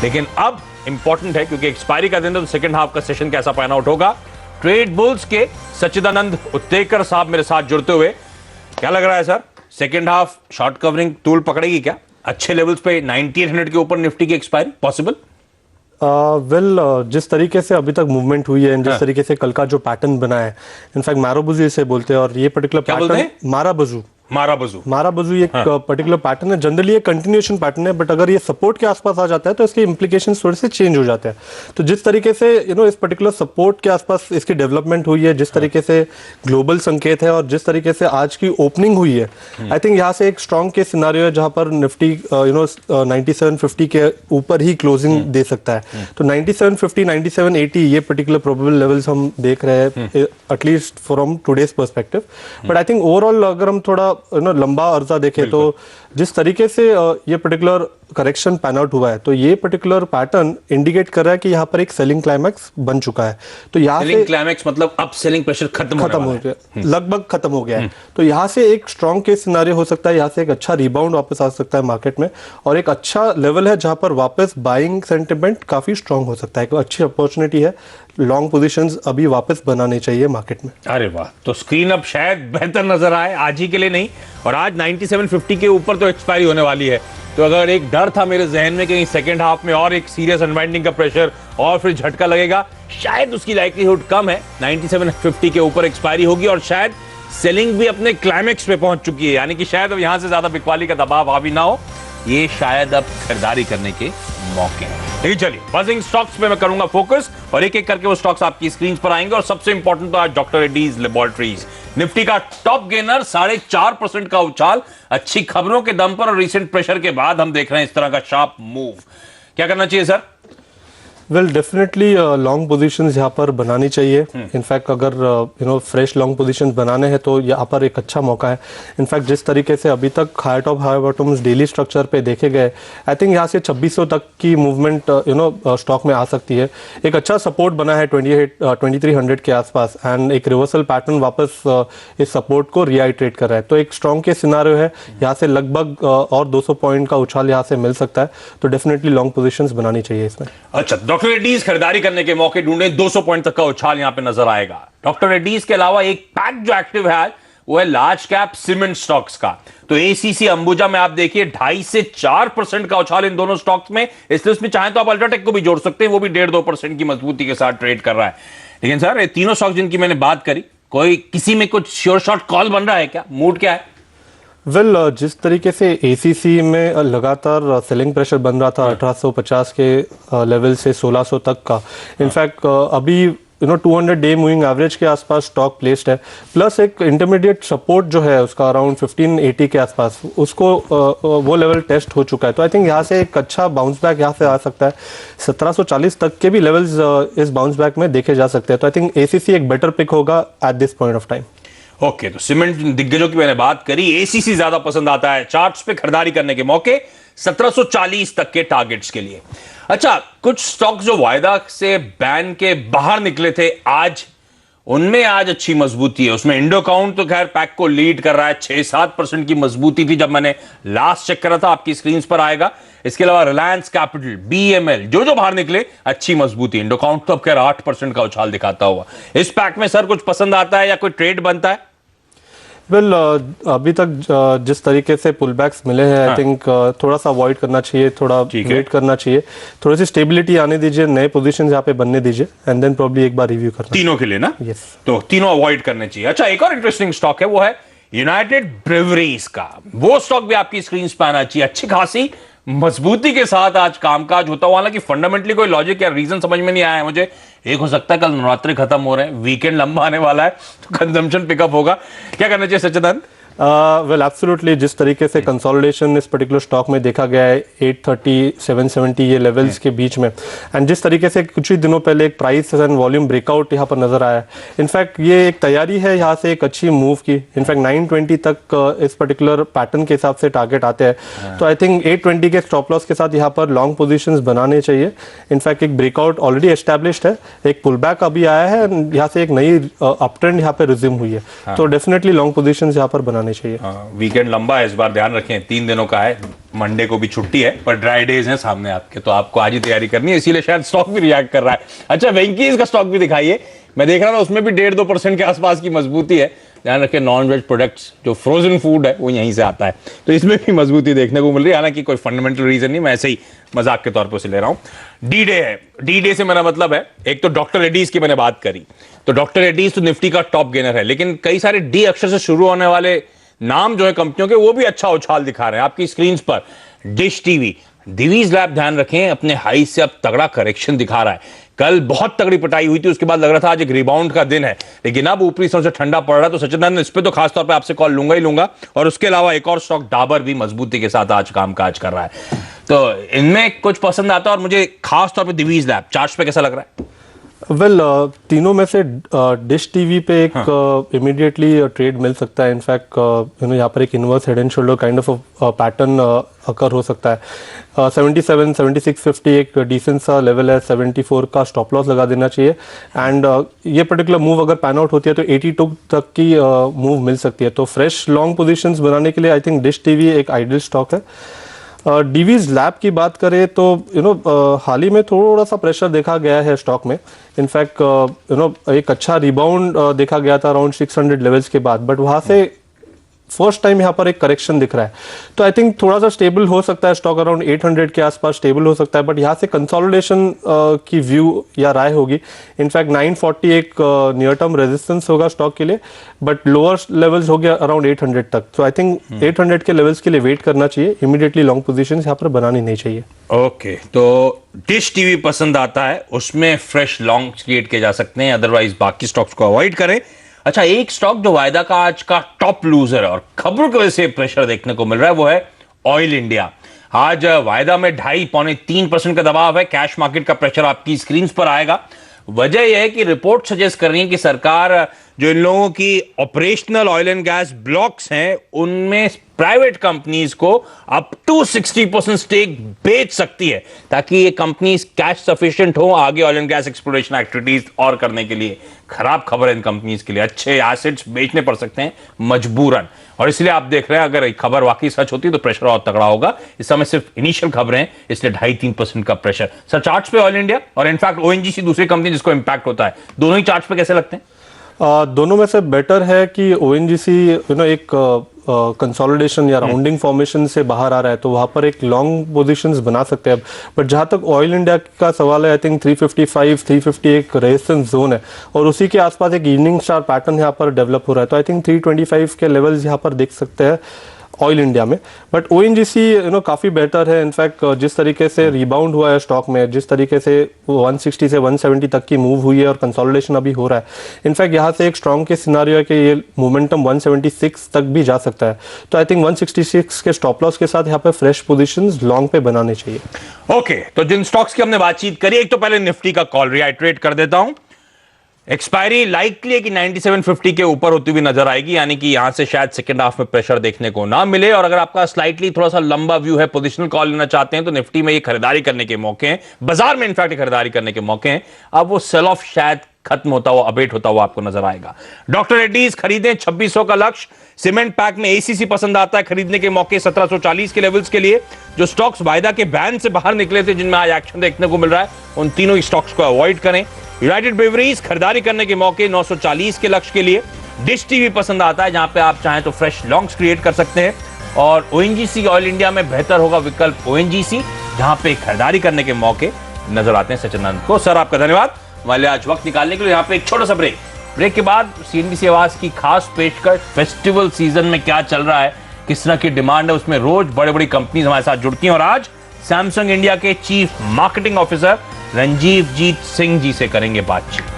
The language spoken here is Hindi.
लेकिन अब इंपॉर्टेंट है क्योंकि एक्सपायरी का दिन है, तो सेकंड हाफ का सेशन कैसा पैन आउट होगा। ट्रेड बुल्स के सच्चिदानंद उत्तेकर साहब मेरे साथ जुड़ते हुए, क्या लग रहा है sir, second half short covering टूल पकड़ेगी क्या? अच्छे लेवल्स पे 9800 के ऊपर निफ्टी की एक्सपायरी पॉसिबल? जिस तरीके से अभी तक मूवमेंट हुई है, जिस तरीके से कल का जो पैटर्न बना है, इनफैक्ट माराबजू इसे बोलते हैं, और ये पर्टिकुलर पैटर्न माराबजू ये पर्टिकुलर पैटर्न है। जनरली ये कंटिन्यूएशन पैटर्न है, बट अगर ये सपोर्ट के आसपास आ जाता है तो इसके इंप्लीकेशंस थोड़े से चेंज हो जाते हैं। तो जिस तरीके से इस पर्टिकुलर सपोर्ट के आसपास इसकी डेवलपमेंट हुई है, जिस तरीके से ग्लोबल संकेत है और जिस तरीके से आज की ओपनिंग हुई है, आई थिंक यहाँ से एक स्ट्रॉन्ग केस सिनारियो है जहां पर निफ्टी 9750 के ऊपर ही क्लोजिंग दे सकता है। तो 9750 9780 ये पर्टिकुलर प्रोबेबल लेवल्स हम देख रहे हैं, at least from today's perspective. But I think overall अगर हम थोड़ा लंबा अर्जा देखें तो जिस तरीके से ये पर्टिकुलर करेक्शन पैन आउट हुआ है, तो ये पर्टिकुलर पैटर्न इंडिकेट कर रहा है कि यहाँ पर एक सेलिंग क्लाइमैक्स बन चुका है। तो यहाँ से क्लाइमैक्स मतलब अब सेलिंग प्रेशर खत्म हो गया, लगभग खत्म हो गया है। तो यहाँ से एक स्ट्रॉन्ग केस सिनारियो हो सकता है, यहाँ से एक अच्छा रिबाउंड वापस आ सकता है मार्केट में, और एक अच्छा लेवल है जहां पर वापस बाइंग सेंटिमेंट काफी स्ट्रॉन्ग हो सकता है। एक अच्छी अपॉर्चुनिटी है, लॉन्ग पोजीशंस अभी वापस बनाने चाहिए मार्केट में। अरे वाह, तो स्क्रीन अब शायद बेहतर नजर आए, आज ही के लिए नहीं, और आज 9750 के ऊपर तो एक्सपायरी होने वाली है। तो अगर एक डर था मेरे जहन में कि सेकंड हाफ में और एक सीरियस अनवाइंडिंग का प्रेशर और फिर झटका लगेगा, शायद उसकी लाइक्लीहुड कम है। 9750 के ऊपर एक्सपायरी होगी और शायद सेलिंग भी अपने क्लाइमेक्स पे पहुंच चुकी है, यानी कि शायद अब यहां से ज्यादा बिकवाली का दबाव हावी ना हो। ये शायद अब खरीदारी करने के मौके हैं। लेकिन चलिए, बजिंग स्टॉक्स पे मैं करूंगा फोकस, और एक एक करके वो स्टॉक्स आपकी स्क्रीन पर आएंगे। और सबसे इंपॉर्टेंट तो आज डॉक्टर रेड्डीज लेबोरेटरीज, निफ्टी का टॉप गेनर, 4.5% का उछाल, अच्छी खबरों के दम पर और रिसेंट प्रेशर के बाद हम देख रहे हैं इस तरह का शार्प मूव। क्या करना चाहिए sir? Well definitely long positions यहाँ पर बनानी चाहिए। इनफैक्ट अगर फ्रेश लॉन्ग पोजीशंस बनाने हैं तो यहाँ पर एक अच्छा मौका है। इनफैक्ट जिस तरीके से अभी तक high top high bottoms daily structure पे देखे गए, आई थिंक यहाँ से 2600 तक की मूवमेंट स्टॉक में आ सकती है। एक अच्छा सपोर्ट बना है 2300 के आसपास, एंड एक रिवर्सल पैटर्न वापस इस सपोर्ट को रिआइट्रेट कर रहा है। तो एक स्ट्रॉन्ग के सिनारियो है, यहाँ से लगभग और 200 पॉइंट का उछाल यहाँ से मिल सकता है। तो डेफिनेटली लॉन्ग पोजीशंस बनानी चाहिए इसमें। अच्छा, डॉक्टर रेड्डीज खरीदारी करने के मौके ढूंढे, 200 पॉइंट तक का उछाल यहां पे नजर आएगा। डॉक्टर रेड्डीज के अलावा एक पैक जो एक्टिव है आज, वो है लार्ज कैप सीमेंट स्टॉक्स का। तो एसीसी अंबुजा में आप देखिए 2.5 से 4% का उछाल इन दोनों स्टॉक्स में। इसलिए उसमें चाहे तो आप अल्ट्राटेक को भी जोड़ सकते हैं, वो भी 1.5-2% की मजबूती के साथ ट्रेड कर रहा है। लेकिन सर, ये तीनों स्टॉक्स जिनकी मैंने बात करी, कोई किसी में कुछ श्योर शॉट कॉल बन रहा है क्या? मूड क्या है? जिस तरीके से एसीसी में लगातार सेलिंग प्रेशर बन रहा था 1850 के लेवल से 1600 तक का, इनफैक्ट अभी 200 डे मूविंग एवरेज के आसपास स्टॉक प्लेस्ड है, प्लस एक इंटरमीडिएट सपोर्ट जो है उसका अराउंड 1580 के आसपास, उसको वो लेवल टेस्ट हो चुका है। तो आई थिंक यहाँ से एक अच्छा बाउंस बैक यहाँ से आ सकता है। 1740 तक के भी लेवल्स इस बाउंस बैक में देखे जा सकते हैं। तो आई थिंक एसीसी एक बेटर पिक होगा at this point of time. Okay, तो सीमेंट दिग्गजों की मैंने बात करी, एसीसी ज्यादा पसंद आता है चार्ट्स पे खरीदारी करने के मौके, 1740 तक के टारगेट्स के लिए। अच्छा, कुछ स्टॉक्स जो वायदा से बैन के बाहर निकले थे, आज उनमें आज अच्छी मजबूती है। उसमें इंडो काउंट तो खैर पैक को लीड कर रहा है, 6-7% की मजबूती थी जब मैंने लास्ट चेक करा था, आपकी स्क्रीन पर आएगा। इसके अलावा रिलायंस कैपिटल, बीएमएल, जो बाहर निकले अच्छी मजबूती। इंडो काउंट तो अब खैर 8% का उछाल दिखाता हुआ। इस पैक में सर कुछ पसंद आता है या कोई ट्रेड बनता है? वेल अभी तक जिस तरीके से पुलबैक्स मिले हैं, आई थिंक थोड़ा सा अवॉइड करना चाहिए, थोड़ा वेट करना चाहिए, थोड़ी सी स्टेबिलिटी आने दीजिए, नए पोजीशंस यहाँ पे बनने दीजिए, एंड देन प्रॉब्ली एक बार रिव्यू करना। तीनों के लिए ना? यस, तो तीनों अवॉइड करने चाहिए। अच्छा, एक और इंटरेस्टिंग स्टॉक है, वो है यूनाइटेड ब्रेवरीज का। वो स्टॉक भी आपकी स्क्रीन पर आना चाहिए। अच्छी खासी मजबूती के साथ आज कामकाज होता हुआ, हालांकि फंडामेंटली कोई लॉजिक या रीजन समझ में नहीं आया है मुझे। एक हो सकता है कल नवरात्रि खत्म हो रहे हैं, वीकेंड लंबा आने वाला है, तो कंजम्पशन पिकअप होगा। क्या करना चाहिए सच्चिदानंद? वेल एब्सोल्युटली, जिस तरीके से कंसोलिडेशन इस पर्टिकुलर स्टॉक में देखा गया है 830 770 ये लेवल्स के बीच में, एंड जिस तरीके से कुछ ही दिनों पहले एक प्राइस एंड वॉल्यूम ब्रेकआउट यहाँ पर नजर आया, इनफैक्ट ये एक तैयारी है यहाँ से एक अच्छी मूव की। इनफैक्ट 920 तक इस पर्टिकुलर पैटर्न के हिसाब से टारगेट आते हैं। तो आई थिंक 820 के स्टॉप लॉस के साथ यहाँ पर लॉन्ग पोजिशन बनाने चाहिए। इनफैक्ट एक ब्रेकआउट ऑलरेडी एस्टैब्लिश्ड है, एक पुल बैक अभी आया है, यहाँ से एक नई अप ट्रेंड यहाँ पे रिज्यूम हुई है। तो डेफिनेटली लॉन्ग पोजिशन यहाँ पर बनाने चाहिए। वीकेंड लंबा है इस बार, ध्यान रखें, 3 दिनों का है, मंडे को भी छुट्टी है, पर ड्राई डेज हैं सामने आपके, तो आपको आज ही तैयारी करनी है, इसीलिए शायद स्टॉक भी रिएक्ट कर रहा है। अच्छा, वेंकीज का स्टॉक भी दिखाइए, मैं देख रहा था उसमें भी 1.5-2% के आसपास की मजबूती है। ध्यान रखें, नॉन वेज प्रोडक्ट्स जो फ्रोजन फूड है वो यहीं से आता है, तो इसमें भी मजबूती देखने को मिल रही है। हालांकि कोई फंडामेंटल रीजन नहीं, मैं ऐसे ही मजाक के तौर पर उसे ले रहा हूं। डी डे है, डी डे से मेरा मतलब है, एक तो डॉक्टर रेड्डीज की मैंने बात करी, तो डॉक्टर रेड्डीज तो निफ्टी का टॉप गेनर है, लेकिन कई सारे डी अक्षर से शुरू होने वाले नाम जो है कंपनियों के, वो भी अच्छा उछाल दिखा रहे हैं आपकी स्क्रीन पर। डिश टीवी, दिवीज लैब ध्यान रखें अपने हाई से अब तगड़ा करेक्शन दिखा रहा है। कल बहुत तगड़ी पिटाई हुई थी, उसके बाद लग रहा था आज एक रिबाउंड का दिन है, लेकिन अब ऊपरी से ठंडा पड़ रहा है, तो सचिन इस पे तो खासतौर पे आपसे कॉल लूंगा ही लूंगा। और उसके अलावा एक और स्टॉक डाबर भी मजबूती के साथ आज कामकाज कर रहा है, तो इनमें कुछ पसंद आता है। और मुझे खासतौर पर दिवीज लैब चार्ट पे कैसा लग रहा है? वेल तीनों में से डिश टीवी पे एक इमीडिएटली ट्रेड मिल सकता है। इनफैक्ट यहाँ पर एक inverse head and shoulder kind of pattern occur हो सकता है। 77, 7650 एक डिसेंट सा लेवल है, 74 का स्टॉप लॉस लगा देना चाहिए। एंड ये पर्टिकुलर मूव अगर पैन आउट होती है तो 82 तक की मूव मिल सकती है। तो फ्रेश लॉन्ग पोजीशंस बनाने के लिए आई थिंक डिश टीवी एक आइडियल स्टॉक है। डीवीज लैब की बात करें तो हाल ही में थोड़ा सा प्रेशर देखा गया है स्टॉक में। इनफैक्ट एक अच्छा रिबाउंड देखा गया था अराउंड 600 लेवल्स के बाद, बट वहां से फर्स्ट टाइम यहाँ पर एक करेक्शन दिख रहा है। तो आई थिंक थोड़ा सा स्टेबल हो सकता है स्टॉक, अराउंड 800 के आसपास स्टेबल हो सकता है, बट यहाँ से कंसोलिडेशन की व्यू या राय होगी। इनफैक्ट 940 एक नियर टर्म रेजिस्टेंस होगा स्टॉक के लिए, बट लोअर लेवल्स हो गया अराउंड 800 तक। तो आई थिंक 800 के लेवल्स के लिए वेट करना चाहिए, इमीडिएटली लॉन्ग पोजीशंस यहाँ पर बनानी नहीं चाहिए। ओके, तो डिश टीवी पसंद आता है, उसमें फ्रेश लॉन्ग क्रिएट किए जा सकते हैं, अदरवाइज बाकी स्टॉक्स को अवॉइड करें। अच्छा, एक स्टॉक जो वायदा का आज का टॉप लूजर है और खबरों की वजह से प्रेशर देखने को मिल रहा है, वो है ऑयल इंडिया। आज वायदा में 2.5-3% का दबाव है, कैश मार्केट का प्रेशर आपकी स्क्रीन पर आएगा। वजह यह है कि रिपोर्ट सजेस्ट कर रही है कि सरकार जो इन लोगों की operational oil and gas blocks हैं उनमें प्राइवेट कंपनीज को अप टू 60% स्टेक बेच सकती है, ताकि ये कंपनीज कैश सफिशिएंट हो आगे oil and gas exploration activities और करने के लिए। खराब खबर है इन कंपनीज के लिए, अच्छे एसेट्स बेचने पड़ सकते हैं मजबूरन, और इसलिए आप देख रहे हैं अगर खबर वाकई सच होती तो प्रेशर और तगड़ा होगा। इस समय सिर्फ इनिशियल खबरें हैं, इसलिए 2.5-3% का प्रेशर। सर, चार्ट्स पे ऑयल इंडिया और इनफैक्ट ओएनजीसी दूसरी कंपनी जिसको इंपैक्ट होता है, दोनों ही चार्ट्स पे कैसे लगते हैं? दोनों में से बेटर है कि ओएनजीसी एक कंसोलिडेशन या राउंडिंग फॉर्मेशन से बाहर आ रहा है, तो वहां पर एक लॉन्ग पोजीशंस बना सकते हैं। बट जहां तक ऑयल इंडिया का सवाल है, आई थिंक 355, 350 एक रेजिस्टेंस जोन है, और उसी के आसपास एक इवनिंग स्टार पैटर्न यहाँ पर डेवलप हो रहा है। तो आई थिंक 325 के लेवल्स यहाँ पर देख सकते हैं ऑयल इंडिया में। बट ओएनजीसी काफ़ी बेहतर है। इनफैक्ट जिस तरीके से रिबाउंड हुआ है स्टॉक में, जिस तरीके से 160 से 170 तक की मूव हुई है और कंसोलिडेशन अभी हो रहा है, इनफैक्ट यहाँ से एक स्ट्रॉन्ग के सिनारियो है कि ये मोमेंटम 176 तक भी जा सकता है। तो आई थिंक 166 के स्टॉप लॉस के साथ यहाँ पे फ्रेश पोजीशंस लॉन्ग पे बनाने चाहिए। ओके, तो जिन स्टॉक्स की हमने बातचीत करी, एक तो पहले निफ्टी का कॉल रिआइटरेट कर देता हूं। एक्सपायरी लाइकली है कि 9750 के ऊपर होती हुई नजर आएगी, यानी कि यहां से शायद सेकंड हाफ में प्रेशर देखने को ना मिले। और अगर आपका स्लाइटली थोड़ा सा लंबा व्यू है, पोजिशनल कॉल लेना चाहते हैं, तो निफ्टी में ये खरीदारी करने के मौके हैं, बाजार में इनफैक्ट खरीदारी करने के मौके हैं। अब वो सेल ऑफ शायद खत्म होता हुआ, अबेट होता हुआ आपको नजर आएगा। डॉक्टर रेड्डीज खरीदें 2600 का लक्ष्य। सीमेंट पैक में एसीसी पसंद आता है, खरीदने के मौके 1740 के लेवल्स के लिए। जो स्टॉक्स वायदा के बैन से बाहर निकले थे, जिनमें आज एक्शन देखने को मिल रहा है, उन तीनों ही स्टॉक्स को अवॉइड करें। यूनाइटेड ब्रेवरीज खरीदारी करने के मौके 940 के लक्ष्य के लिए। डिश टीवी पसंद आता है, जहां पे आप चाहें तो फ्रेश लॉन्ग्स क्रिएट कर सकते हैं। और ओएनजीसी ऑयल इंडिया में बेहतर होगा विकल्प ओएनजीसी, जहां पे खरीदारी करने के मौके नजर आते हैं। सचिन को सर आपका धन्यवाद हमारे आज वक्त निकालने के लिए। यहाँ पे एक छोटा सा ब्रेक के बाद सीएनबीसी आवाज की खास पेशकश। फेस्टिवल सीजन में क्या चल रहा है, किस तरह की डिमांड है, उसमें रोज बड़ी बड़ी कंपनीज हमारे साथ जुड़ती हैं। और आज सैमसंग इंडिया के चीफ मार्केटिंग ऑफिसर रंजीव जीत सिंह जी से करेंगे बातचीत।